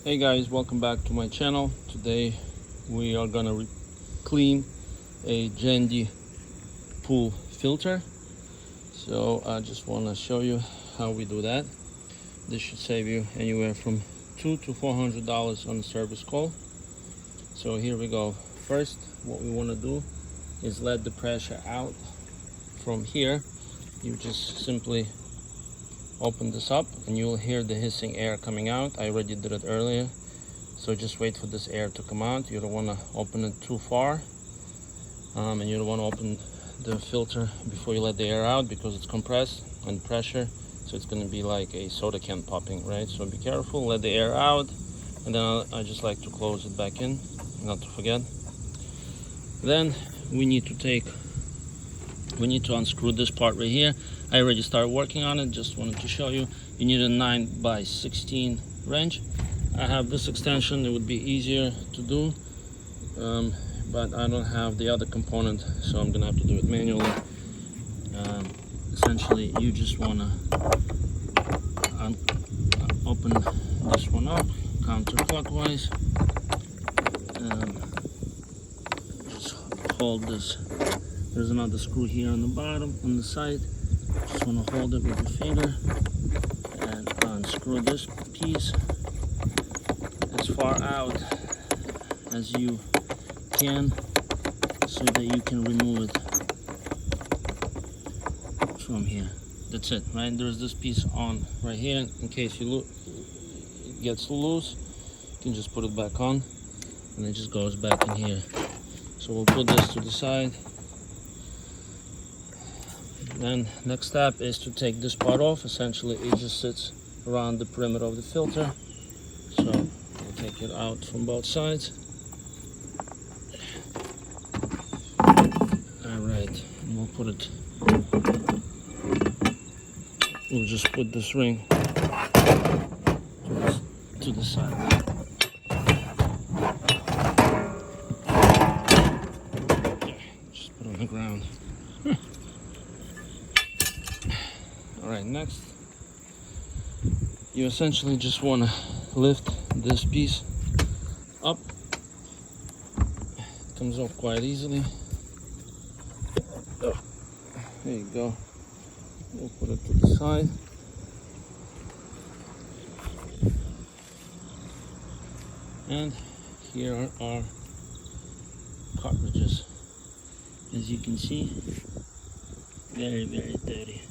Hey guys, welcome back to my channel. Today we are gonna clean a Jandy Pool Filter. So I just want to show you how we do that. This should save you anywhere from $200 to $400 on the service call. So here we go. First, what we want to do is let the pressure out from here. You just simply open this up and you'll hear the hissing air coming out. I already did it earlier, so just wait for this air to come out. You don't want to open it too far, and you don't want to open the filter before you let the air out because it's compressed and pressure, so it's going to be like a soda can popping, right? So be careful, let the air out, and then I just like to close it back in, not to forget. Then we need to unscrew this part right here. I already started working on it, just wanted to show you. You need a 9x16 wrench. I have this extension, it would be easier to do, but I don't have the other component, so I'm gonna have to do it manually. Essentially, you just wanna open this one up counterclockwise. Just hold this. There's another screw here on the bottom, on the side. Just want to hold it with your finger and unscrew this piece as far out as you can so that you can remove it from here. That's it, right? There's this piece on right here in case it gets loose. You can just put it back on and it just goes back in here. So we'll put this to the side. Then next step is to take this part off. Essentially it just sits around the perimeter of the filter, so we'll take it out from both sides. Alright, and we'll just put this ring to the side. Just put it on the ground. Alright, next, you essentially just want to lift this piece up. It comes off quite easily. Oh, there you go. We'll put it to the side. And here are our cartridges. As you can see, very, very dirty.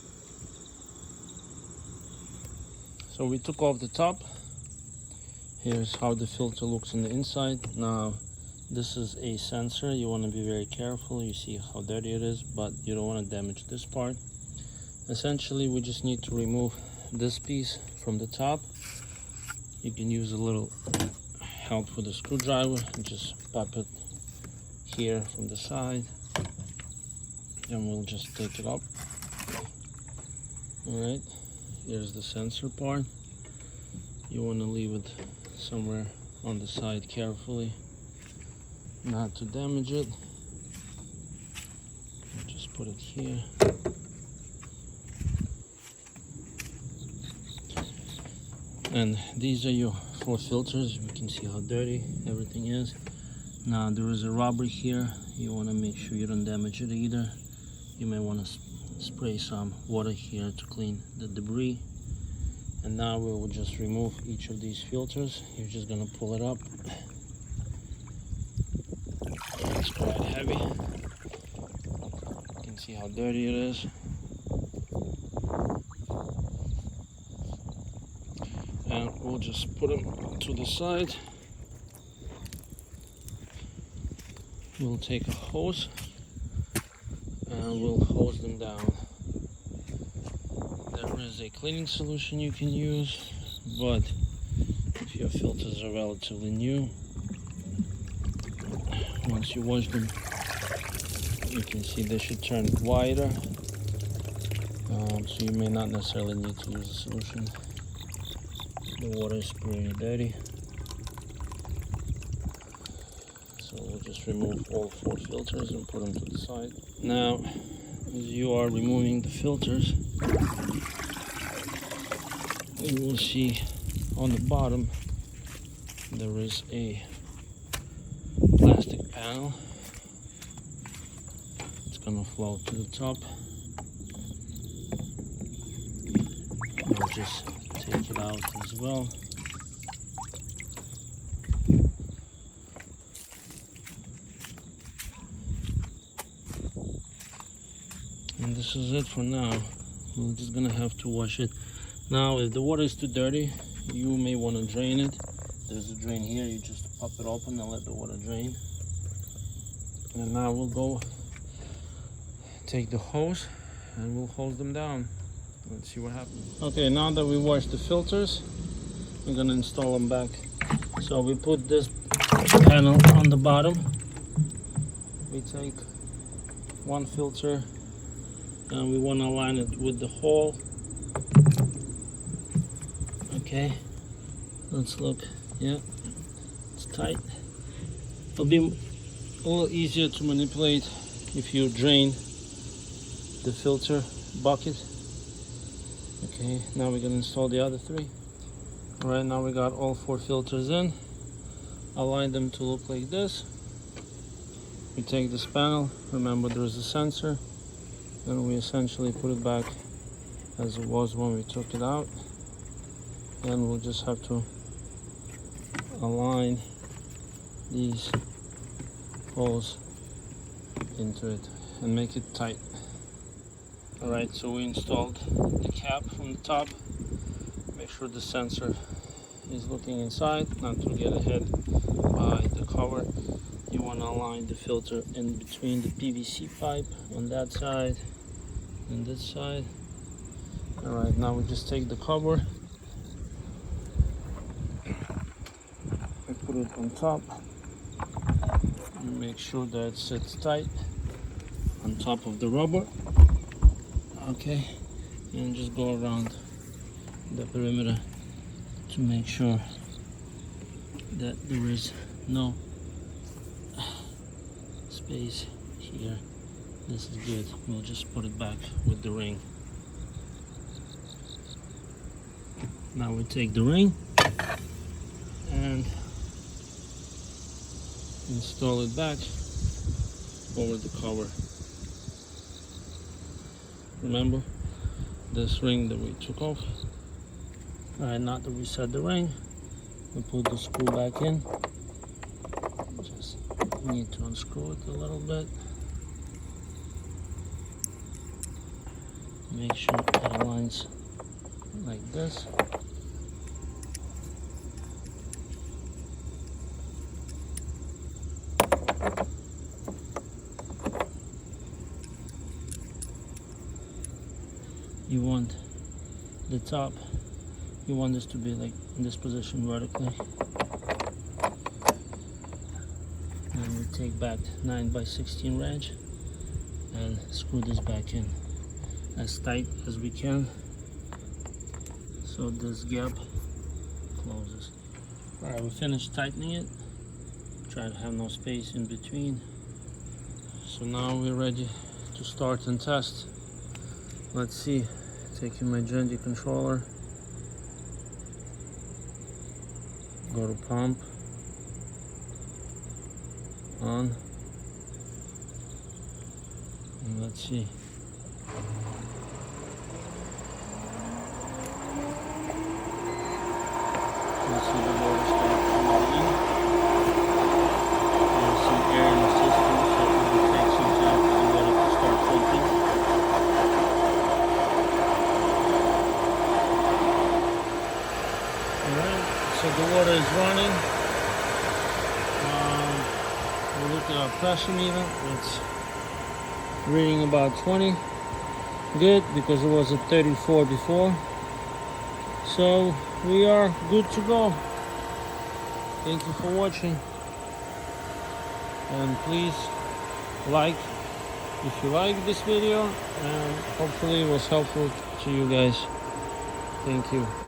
So we took off the top. Here's how the filter looks on the inside. Now this is a sensor. You want to be very careful. You see how dirty it is, but you don't want to damage this part. Essentially we just need to remove this piece from the top. You can use a little help with a screwdriver and just pop it here from the side, and we'll just take it up. Alright, here's the sensor part. You want to leave it somewhere on the side carefully, not to damage it. Just put it here. And these are your 4 filters. You can see how dirty everything is. Now there is a rubber here. You want to make sure you don't damage it either. You may want to spray some water here to clean the debris. And now we will just remove each of these filters. You're just gonna pull it up. It's quite heavy. You can see how dirty it is. And we'll just put them to the side. We'll take a hose and we'll hose them down. There is a cleaning solution you can use, but if your filters are relatively new, once you wash them, you can see they should turn whiter, so you may not necessarily need to use a solution. The water is pretty dirty, so we'll just remove all 4 filters and put them to the side. Now, as you are removing the filters, you will see on the bottom there is a plastic panel. It's gonna float to the top. We'll just take it out as well. And this is it for now. We're just gonna have to wash it. Now, if the water is too dirty, you may want to drain it. There's a drain here. You just pop it open and let the water drain. And now we'll go take the hose and we'll hose them down. Let's see what happens. Okay, now that we washed the filters, we're gonna install them back. So we put this panel on the bottom. We take one filter and we want to align it with the hole. Okay, let's look. Yeah, it's tight. It'll be a little easier to manipulate if you drain the filter bucket. Okay, now we're gonna install the other three. All right, now we got all 4 filters in. Align them to look like this. We take this panel, remember there's a sensor, and we essentially put it back as it was when we took it out. And we'll just have to align these holes into it and make it tight. Alright, so we installed the cap from the top. Make sure the sensor is looking inside, not to get ahead by the cover. You want to align the filter in between the PVC pipe on that side and this side. Alright, now we just take the cover. We put it on top. And make sure that it sits tight on top of the rubber. Okay, and just go around the perimeter to make sure that there is no space here. This is good. We'll just put it back with the ring. Now we take the ring and install it back over the cover. Remember this ring that we took off. Alright, now that we set the ring, we put the screw back in. Just need to unscrew it a little bit. Make sure it aligns like this. You want the top, you want this to be like in this position vertically. And we take back 9x16 wrench and screw this back in as tight as we can so this gap closes. Alright, we finished tightening it. Try to have no space in between. So now we're ready to start and test. Let's see. Taking my Jandy controller, go to pump, on, and let's see. Let's see the water start coming in. There's some air in the system, so it will take some time for the water to start pumping. So the water is running. We look at our pressure meter. It's reading about 20. Good, because it was at 34 before. So we are good to go. Thank you for watching. And please like if you like this video, and hopefully it was helpful to you guys. Thank you.